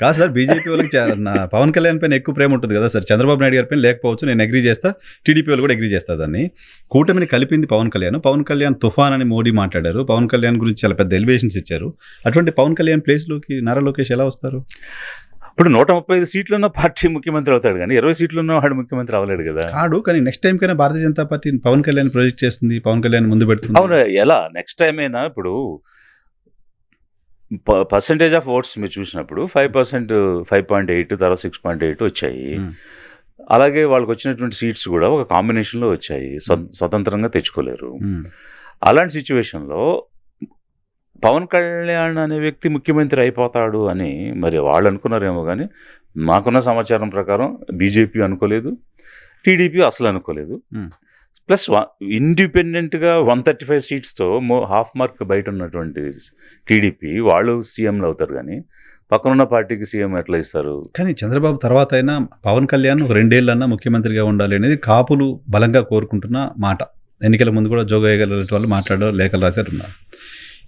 కాదు sir, BJP వాళ్ళకి పవన్ కళ్యాణ్ పైన ఎక్కువ ప్రేమ ఉంటుంది కదా సార్. చంద్రబాబు నాయుడు గారి పైన లేకపోవచ్చు, నేను అగ్రీ చేస్తా. టీడీపీ వాళ్ళు కూడా అగ్రీ చేస్తారు దాన్ని. కూటమిని కలిపింది పవన్ కళ్యాణ్. పవన్ కళ్యాణ్ తుఫాన్ అని మోడీ మాట్లాడారు. పవన్ కళ్యాణ్ గురించి చాలా పెద్ద ఎలివేషన్స్ ఇచ్చారు. అటువంటి పవన్ కళ్యాణ్ ప్లేస్లోకి నారా లోకేష్ ఎలా వస్తారు? ఇప్పుడు 135 సీట్లున్న పార్టీ ముఖ్యమంత్రి అవుతాడు, కానీ 20 సీట్లు ఉన్న వాడు ముఖ్యమంత్రి అవ్వలేడు కదా. కాడు, కానీ నెక్స్ట్ టైం కైనా భారతీయ జనతా పార్టీ పవన్ కళ్యాణ్ ప్రొజెక్ట్ చేస్తుంది, పవన్ కళ్యాణ్ ముందు పెడుతుంది. అవును, ఎలా నెక్స్ట్ టైం అయినా ఇప్పుడు పర్సంటేజ్ ఆఫ్ ఓట్స్ మీరు చూసినప్పుడు 5%, 5.8, తర్వాత 6.8 వచ్చాయి. అలాగే వాళ్ళకి వచ్చినటువంటి సీట్స్ కూడా ఒక కాంబినేషన్లో వచ్చాయి, స్వతంత్రంగా తెచ్చుకోలేరు. అలాంటి సిచ్యువేషన్లో పవన్ కళ్యాణ్ అనే వ్యక్తి ముఖ్యమంత్రి అయిపోతాడు అని మరి వాళ్ళు అనుకున్నారేమో, కానీ మాకున్న సమాచారం ప్రకారం బీజేపీ అనుకోలేదు, టీడీపీ అసలు అనుకోలేదు. ప్లస్ ఇండిపెండెంట్గా 135 సీట్స్తో హాఫ్ మార్క్ బయట ఉన్నటువంటి టీడీపీ వాళ్ళు సీఎంలు అవుతారు, కానీ పక్కనున్న పార్టీకి సీఎం ఎట్లా ఇస్తారు? కానీ చంద్రబాబు తర్వాత అయినా పవన్ కళ్యాణ్ ఒక 2 ఏళ్ళన్నా ముఖ్యమంత్రిగా ఉండాలి అనేది కాపులు బలంగా కోరుకుంటున్న మాట. ఎన్నికల ముందు కూడా జోగయ్య వాళ్ళు మాట్లాడారు, లేఖలు రాశారు ఉన్నారు.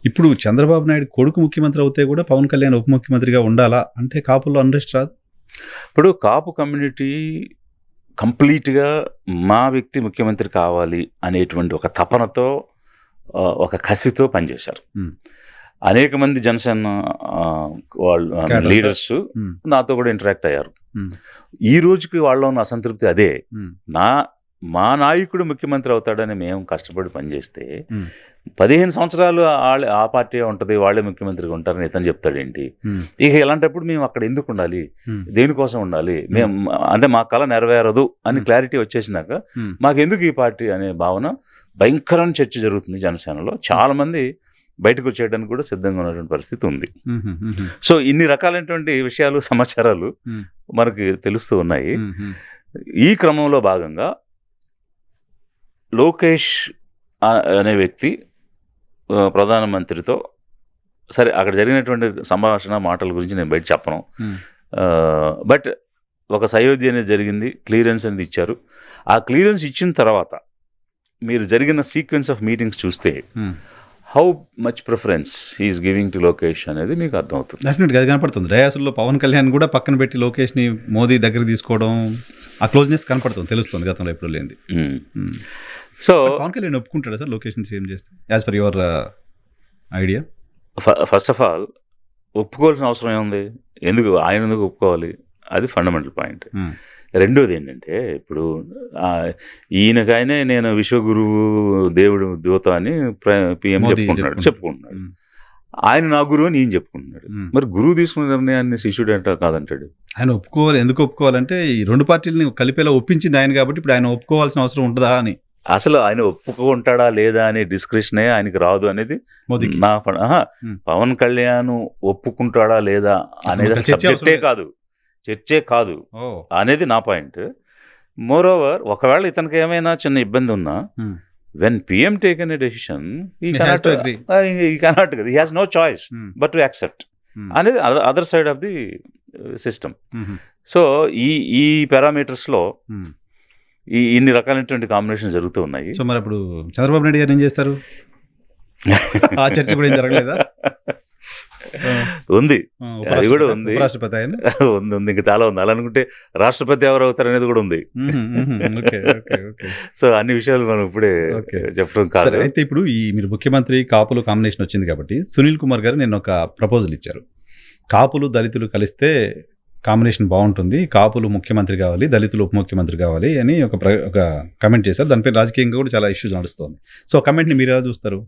ఇప్పుడు చంద్రబాబు నాయుడు కొడుకు ముఖ్యమంత్రి అవుతే కూడా పవన్ కళ్యాణ్ ఉప ముఖ్యమంత్రిగా ఉండాలా అంటే కాపుల్లో అన్రెస్ట్ రాదు? ఇప్పుడు కాపు కమ్యూనిటీ కంప్లీట్గా మా వ్యక్తి ముఖ్యమంత్రి కావాలి అనేటువంటి ఒక తపనతో, ఒక కసితో పనిచేశారు. అనేక మంది జనసేన వాళ్ళు లీడర్స్ నాతో కూడా ఇంటరాక్ట్ అయ్యారు. ఈ రోజుకి వాళ్ళలో ఉన్న అసంతృప్తి అదే. మా నాయకుడు ముఖ్యమంత్రి అవుతాడని మేము కష్టపడి పనిచేస్తే 15 సంవత్సరాలు ఆ పార్టీ ఉంటుంది, వాళ్ళే ముఖ్యమంత్రిగా ఉంటారని ఇతను చెప్తాడేంటి? ఇక ఇలాంటప్పుడు మేము అక్కడ ఎందుకు ఉండాలి, దేనికోసం ఉండాలి, మేము అంటే మా కళ నెరవేరదు అని క్లారిటీ వచ్చేసినాక మాకెందుకు ఈ పార్టీ అనే భావన భయంకరమైన చర్చ జరుగుతుంది జనసేనలో. చాలామంది బయటకు వచ్చేయడానికి కూడా సిద్ధంగా ఉన్నటువంటి పరిస్థితి ఉంది. సో ఇన్ని రకాలైనటువంటి విషయాలు, సమాచారాలు మనకి తెలుస్తూ ఉన్నాయి. ఈ క్రమంలో భాగంగా లోకేష్ అనే వ్యక్తి ప్రధానమంత్రితో సరే అక్కడ జరిగినటువంటి సంభాషణ మాటల గురించి నేను బయట చెప్పను, బట్ ఒక సయోధ్య అనేది జరిగింది, క్లియరెన్స్ అనేది ఇచ్చారు. ఆ క్లియరెన్స్ ఇచ్చిన తర్వాత మీరు జరిగిన సీక్వెన్స్ ఆఫ్ మీటింగ్స్ చూస్తే how much preference he's giving to Lokesh అనేది మీకు అర్థమవుతుంది. డెఫినెట్గా అది కనపడుతుంది. డయాసుల్లో పవన్ కళ్యాణ్ కూడా పక్కన పెట్టి లోకేష్ని మోదీ దగ్గర తీసుకోవడం, ఆ క్లోజ్నెస్ కనపడుతుంది, తెలుస్తుంది గతంలో ఎప్పుడు లేనిది. సో పవన్ కళ్యాణ్ ఒప్పుకుంటాడా సార్ లోకేష్ని సీఎం చేస్తే, as far your idea? First of all ఒప్పుకోవాల్సిన అవసరం ఏముంది, ఆయన ఎందుకు ఒప్పుకోవాలి, అది ఫండమెంటల్ పాయింట్. రెండోది ఏంటంటే, ఇప్పుడు ఈయనకైనా నేను విశ్వగురువు, దేవుడు దూత అని పిఎం చెప్పుకుంటున్నాడు. ఆయన నా గురువు అని ఈయన చెప్పుకుంటున్నాడు. మరి గురువు తీసుకున్న నిర్ణయాన్ని శిష్యుడు అంటే కాదంటాడు. ఆయన ఒప్పుకోవాలి. ఎందుకు ఒప్పుకోవాలంటే ఈ 2 పార్టీలని కలిపేలా ఒప్పించింది ఆయన కాబట్టి ఇప్పుడు ఆయన ఒప్పుకోవాల్సిన అవసరం ఉంటుందా అని. అసలు ఆయన ఒప్పుకుంటాడా లేదా అనే డిస్కషనే ఆయనకి రాదు అనేది నా పవన్ కళ్యాణ్ ఒప్పుకుంటాడా లేదా అనేది చర్చే కాదు అనేది నా పాయింట్. మోర్ ఓవర్, ఒకవేళ ఇతనికి ఏమైనా చిన్న ఇబ్బంది ఉన్నా, when PM taken a decision, he cannot agree. He has no choice but to accept. అనేది other side of the system. So ఈ పారామీటర్స్లో ఇన్ని రకాలైనటువంటి కాంబినేషన్ జరుగుతూ ఉన్నాయి. సో మరి ఇప్పుడు చంద్రబాబు నాయుడు గారు ఏం చేస్తారు? ఆ చర్చ కూడా ఏం జరగలేదా? ఉంది, అది కూడా ఉంది. రాష్ట్రపతి ఉంది, ఇంకా చాలా ఉంది. అలా అనుకుంటే రాష్ట్రపతి ఎవరు అవుతారు అనేది కూడా ఉంది. సో అన్ని విషయాలు మనం ఇప్పుడే చెప్పడం కాదు. అయితే ఇప్పుడు మీరు ముఖ్యమంత్రి కాపులు కాంబినేషన్ వచ్చింది కాబట్టి సునీల్ కుమార్ గారు నేను ఒక ప్రపోజల్ ఇచ్చారు. కాపులు దళితులు కలిస్తే కాంబినేషన్ బాగుంటుంది, కాపులు ముఖ్యమంత్రి కావాలి, దళితులు ఉప ముఖ్యమంత్రి కావాలి అని ఒక కమెంట్ చేశారు. దానిపై రాజకీయంగా కూడా చాలా ఇష్యూస్ నడుస్తుంది. సో ఆ కమెంట్ని మీరు ఎలా చూస్తారు?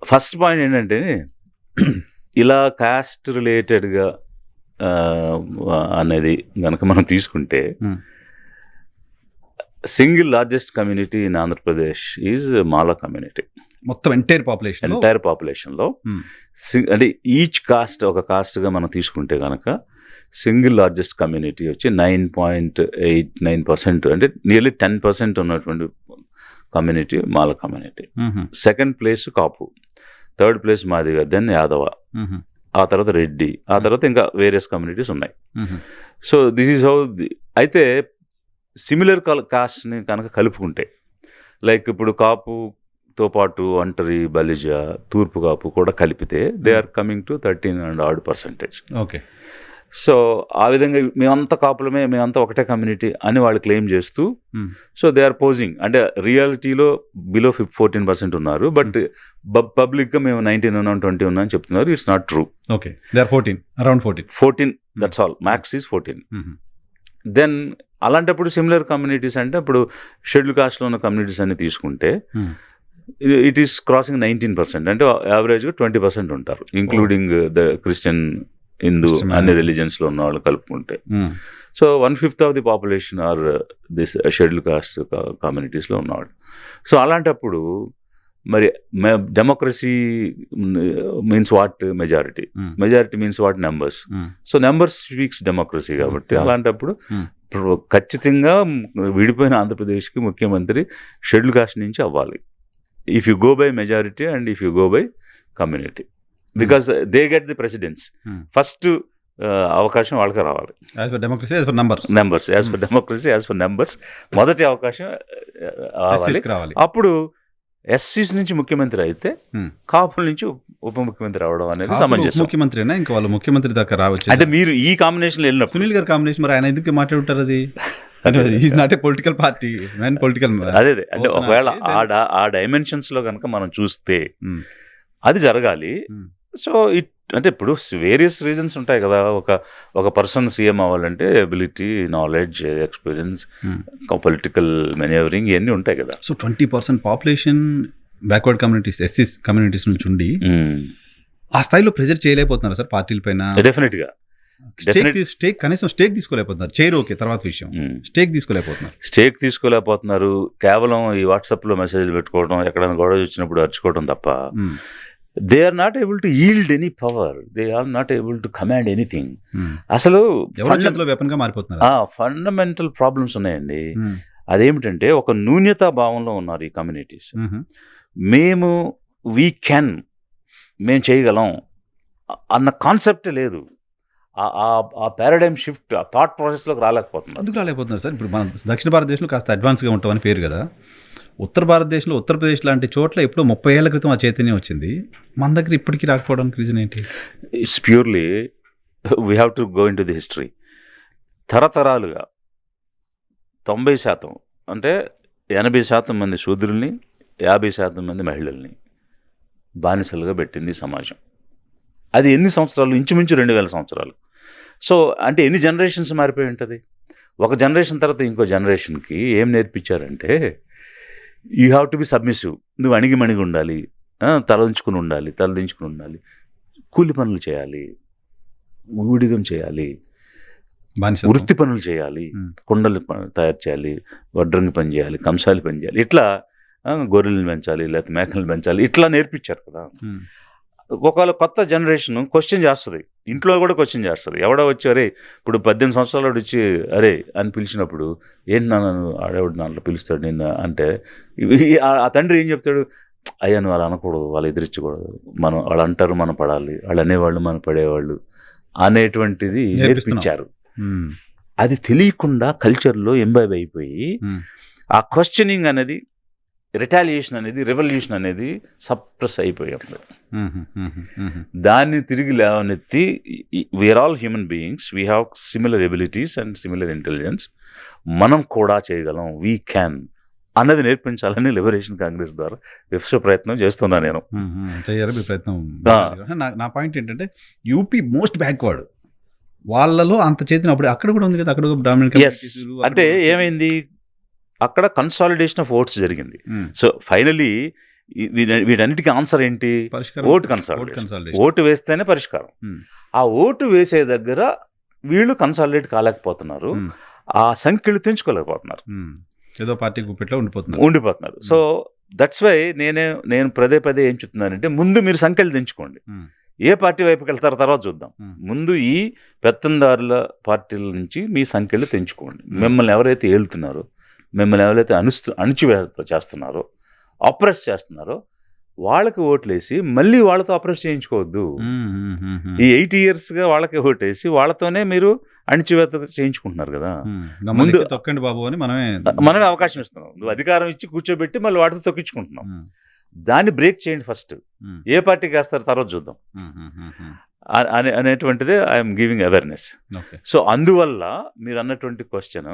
ఫస్ట్ పాయింట్ ఏంటంటే, ఇలా కాస్ట్ రిలేటెడ్గా అనేది కనుక మనం తీసుకుంటే, single largest community in Andhra Pradesh is Mala community. మొత్తం ఎంటైర్ పాపులేషన్లో అంటే ఈచ్ కాస్ట్ ఒక కాస్ట్గా మనం తీసుకుంటే కనుక సింగిల్ లార్జెస్ట్ కమ్యూనిటీ వచ్చి 9.89%, అంటే నియర్లీ 10% ఉన్నటువంటి community Mala community. Second place Kapu, third place Madiga, then Yadava, ఆ తర్వాత రెడ్డి, ఆ తర్వాత ఇంకా వేరియస్ కమ్యూనిటీస్ ఉన్నాయి. So this is how. అయితే సిమిలర్ కాస్ట్ని కనుక కలుపుకుంటే, లైక్ ఇప్పుడు కాపు తో పాటు ఒంటరి, బలిజ, తూర్పు కాపు కూడా కలిపితే they are coming to 13% okay. So ఆ విధంగా మేమంతా కాపులమే, మేమంతా ఒకటే కమ్యూనిటీ అని వాళ్ళు క్లెయిమ్ చేస్తూ సో దే ఆర్ పోజింగ్. అంటే రియాలిటీలో బిలో 14% ఉన్నారు, బట్ పబ్లిక్గా మేము 19 ఉన్నాం, 20 ఉన్నాం అని చెప్తున్నారు. It's not true. Okay, they are 14, around 14, that's all. Max is 14. Then అలాంటప్పుడు సిమిలర్ కమ్యూనిటీస్ అంటే ఇప్పుడు షెడ్యూల్ కాస్ట్లో ఉన్న కమ్యూనిటీస్ అన్ని తీసుకుంటే ఇట్ ఈస్ క్రాసింగ్ 19%. అంటే యావరేజ్గా 20% ఉంటారు, ఇంక్లూడింగ్ ద క్రిస్టియన్, హిందూ, అన్ని రిలీజన్స్లో ఉన్న వాళ్ళు కలుపుకుంటే. So 1/5 of the population are this schedule caste కమ్యూనిటీస్లో ఉన్నవాళ్ళు. సో అలాంటప్పుడు మరి democracy means what? Majority. Majority means what? Numbers. So numbers speaks democracy. కాబట్టి అలాంటప్పుడు ఖచ్చితంగా విడిపోయిన ఆంధ్రప్రదేశ్కి ముఖ్యమంత్రి షెడ్యూల్ కాస్ట్ నుంచి అవ్వాలి. If you go by majority and if you go by community, because they get the precedence. First అవకాశం వాళ్ళకి రావాలి. Democracy as for numbers. As for democracy, as for numbers మొదటి అవకాశం రావాలి. అప్పుడు ఎస్సీస్ నుంచి ముఖ్యమంత్రి అయితే కాపుల నుంచి ఉప ముఖ్యమంత్రి అవడం అనేది సమంజసం. ముఖ్యమంత్రినా ఇంకా వాళ్ళు ముఖ్యమంత్రి దాకా రావచ్చు. అంటే మీరు ఈ కాంబినేషన్ వెళ్ళినప్పుడు సునీల్ గారి కాంబినేషన్, మరి ఆయన ఎందుకు మాట్లాడుతారు? అది is not a political party, political. అదే అంటే ఒకవేళ ఆ డైమెన్షన్స్ లో కనుక మనం చూస్తే అది జరగాలి. సో అంటే ఇప్పుడు వేరియస్ రీజన్స్ ఉంటాయి కదా. ఒక పర్సన్ సీఎం అవ్వాలంటే ability, knowledge, experience, political manoeuvring ఇవన్నీ ఉంటాయి కదా. సో 20% పాపులేషన్ బ్యాక్వర్డ్ కమ్యూనిటీస్, ఎస్సీస్ కమ్యూనిటీస్ నుంచి ఉండి ఆ స్థాయిలో ప్రెజర్ చేయలేకపోతున్నారు సార్ పార్టీల పైన. డెఫినెట్గా కనీసం స్టేక్ తీసుకోలేకపోతున్నారు. చైర్ ఓకే, తర్వాత విషయం, స్టేక్ తీసుకోలేకపోతున్నారు. కేవలం ఈ వాట్సాప్లో మెసేజ్లు పెట్టుకోవడం, ఎక్కడైనా గొడవ వచ్చినప్పుడు అరుచుకోవడం తప్ప they are not able to yield any power. They are not able to command anything. అసలు ఫండమెంటల్ ప్రాబ్లమ్స్ ఉన్నాయండి. అదేమిటంటే ఒక న్యూన్యతా భావంలో ఉన్నారు ఈ కమ్యూనిటీస్. మేము చేయగలం అన్న కాన్సెప్ట్ లేదు. ఆ పారాడైమ్ షిఫ్ట్, ఆ థాట్ ప్రాసెస్లోకి రాలేకపోతున్నారు సార్. ఇప్పుడు మన దక్షిణ భారతదేశంలో కాస్త అడ్వాన్స్గా ఉంటామని పేరు కదా. ఉత్తర భారతదేశంలో, ఉత్తరప్రదేశ్ లాంటి చోట్ల ఎప్పుడో 30 ఏళ్ల క్రితం ఆ చైతన్యం వచ్చింది. మన దగ్గర ఇప్పటికీ రాకపోవడానికి రీజన్ ఏంటి? It's purely we have to go in to the history. తరతరాలుగా 90% అంటే 80% మంది శూద్రుల్ని, 50% మంది మహిళల్ని బానిసలుగా పెట్టింది సమాజం. అది ఎన్ని సంవత్సరాలు? ఇంచుమించు 2000 సంవత్సరాలు. సో అంటే ఎన్ని జనరేషన్స్ మారిపోయి ఉంటుంది. ఒక జనరేషన్ తర్వాత ఇంకో జనరేషన్కి ఏం నేర్పించారంటే you have to be submissive. నువ్వు అణిగిమణిగి ఉండాలి, తలదించుకుని ఉండాలి, కూలి పనులు చేయాలి, ఊడిగం చేయాలి, వృత్తి పనులు చేయాలి, కుండలు తయారు చేయాలి, వడ్రంగి పని చేయాలి, కంసాలి పని చేయాలి, ఇట్లా గొర్రెలను పెంచాలి, లేకపోతే మేకలను పెంచాలి, ఇట్లా నేర్పించారు కదా. ఒకవేళ కొత్త జనరేషన్ క్వశ్చన్ చేస్తుంది, ఇంట్లో కూడా క్వశ్చన్ చేస్తుంది. ఎవడో వచ్చి అరే ఇప్పుడు 18 సంవత్సరాలు వచ్చి అరే అని పిలిచినప్పుడు ఏంటి నన్ను ఆడేవాడు దాంట్లో పిలుస్తాడు నిన్న అంటే ఆ తండ్రి ఏం చెప్తాడు? అయ్యా నువ్వు అలా అనకూడదు, వాళ్ళు ఎదిరించకూడదు, వాళ్ళు అంటారు మనం పడాలి, వాళ్ళు అనేవాళ్ళు మనం పడేవాళ్ళు అనేటువంటిది నేర్పించారు. అది తెలియకుండా కల్చర్లో ఎంబైబ్ అయిపోయి ఆ క్వశ్చనింగ్ అనేది, రిటాలియేషన్ అనేది, రెవల్యూషన్ అనేది సప్రెస్ అయిపోయింది. దాన్ని తిరిగి లేవనెత్తి we are all human beings, we have similar abilities and similar intelligence, మనం కూడా చేయగలం, వీ క్యాన్ అన్నది నేర్పించాలని లిబరేషన్ కాంగ్రెస్ ద్వారా విశ్వ ప్రయత్నం చేస్తున్నాను నేను. నా పాయింట్ ఏంటంటే యూపీ మోస్ట్ బ్యాక్వర్డ్, వాళ్ళలో అంత చేతిన అప్పుడు అక్కడ కూడా ఉంది కదా, అక్కడ బ్రాహ్మణ. అంటే ఏమైంది, అక్కడ కన్సాలిడేషన్ ఆఫ్ ఓట్స్ జరిగింది. సో ఫైనలీ వీటన్నిటికీ ఆన్సర్ ఏంటి? Vote consolidation. ఓటు వేస్తేనే పరిష్కారం. ఆ ఓటు వేసే దగ్గర వీళ్ళు కన్సాలిడేట్ కాలేకపోతున్నారు, ఆ సంఖ్యలు తెంచుకోలేకపోతున్నారు, ఏదో పార్టీ గుప్పెట్లో ఉండిపోతున్నారు. సో దట్స్ వై నేను పదే ఏం చెప్తున్నానంటే ముందు మీరు సంఖ్యలు తెంచుకోండి, ఏ పార్టీ వైపుకి వెళ్తారో తర్వాత చూద్దాం. ముందు ఈ పెత్తందారుల పార్టీల నుంచి మీ సంఖ్యలు తెంచుకోండి. మిమ్మల్ని ఎవరైతే ఏలుతున్నారో, మిమ్మల్ని ఎవరైతే అణిచివేత చేస్తున్నారో, అప్రెస్ చేస్తున్నారో వాళ్ళకి ఓట్లేసి మళ్ళీ వాళ్ళతో అప్రెస్ చేయించుకోవద్దు. ఈ 8 yearsగా వాళ్ళకి ఓటేసి వాళ్ళతోనే మీరు అణిచివేత చేయించుకుంటున్నారు కదా. ముందు తొక్కండి బాబు అని మనమే అవకాశం ఇస్తున్నాం. నువ్వు అధికారం ఇచ్చి కూర్చోబెట్టి మళ్ళీ వాటితో తొక్కించుకుంటున్నాం. దాన్ని బ్రేక్ చేయండి ఫస్ట్. ఏ పార్టీకి వేస్తారు తర్వాత చూద్దాం అనేటువంటిదే I'm giving awareness. Okay. So అందువల్ల మీరు అన్నటువంటి క్వశ్చన్,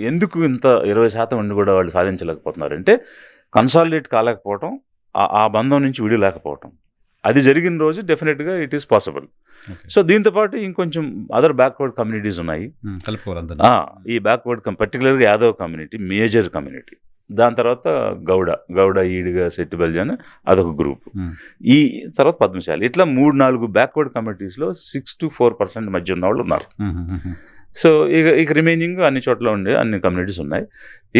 ఎందుకు ఇంత 20% ఉండి కూడా వాళ్ళు సాధించలేకపోతున్నారంటే కన్సాలిడేట్ కాలేకపోవటం, ఆ బంధం నుంచి విడిలేకపోవటం. అది జరిగిన రోజు డెఫినెట్గా ఇట్ ఈస్ పాసిబుల్. సో దీంతో పాటు ఇంకొంచెం అదర్ బ్యాక్వర్డ్ కమ్యూనిటీస్ ఉన్నాయి. ఈ బ్యాక్వర్డ్ పర్టికులర్గా యాదవ్ కమ్యూనిటీ మేజర్ కమ్యూనిటీ, దాని తర్వాత గౌడ ఈడిగా శెట్టి బల్జన్ అదొక గ్రూప్, ఈ తర్వాత పద్మశాలి, ఇట్లా 3-4 బ్యాక్వర్డ్ కమ్యూనిటీస్లో 6 to 4% మధ్య ఉన్న వాళ్ళు ఉన్నారు. సో ఇక రిమైనింగ్ అన్ని చోట్ల ఉండే అన్ని కమ్యూనిటీస్ ఉన్నాయి.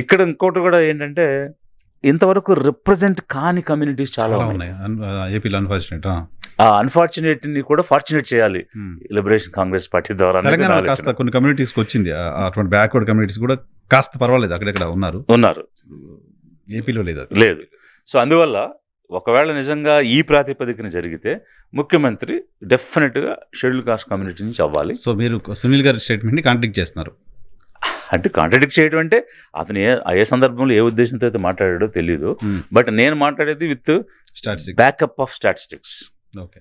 ఇక్కడ ఇంకోటి కూడా ఏంటంటే ఇంతవరకు రిప్రజెంట్ కాని కమ్యూనిటీస్ చాలా ఉన్నాయి ఏపీలో. ఆ అన్ఫార్చునేట్ని కూడా ఫార్చునేట్ చేయాలి లిబరేషన్ కాంగ్రెస్ పార్టీ ద్వారా. తెలంగాణ కాస్త కొన్ని కమ్యూనిటీస్కి వచ్చింది, అటువంటి బ్యాక్వర్డ్ కమ్యూనిటీస్ కూడా కాస్త పర్వాలేదు, అక్కడెక్కడ ఉన్నారు. ఏపీలో లేదు. సో అందువల్ల ఒకవేళ నిజంగా ఈ ప్రాతిపదికన జరిగితే ముఖ్యమంత్రి డెఫినెట్గా షెడ్యూల్ కాస్ట్ కమ్యూనిటీ నుంచి అవ్వాలి. సో మీరు సునీల్ గారి స్టేట్మెంట్ని కాంట్రాడిక్ట్ చేస్తున్నారు. అంటే కాంట్రాడిక్ట్ చేయడం అంటే అతను ఏ సందర్భంలో ఏ ఉద్దేశంతో అయితే మాట్లాడాడో తెలియదు. బట్ నేను మాట్లాడేది with backup of statistics. Okay.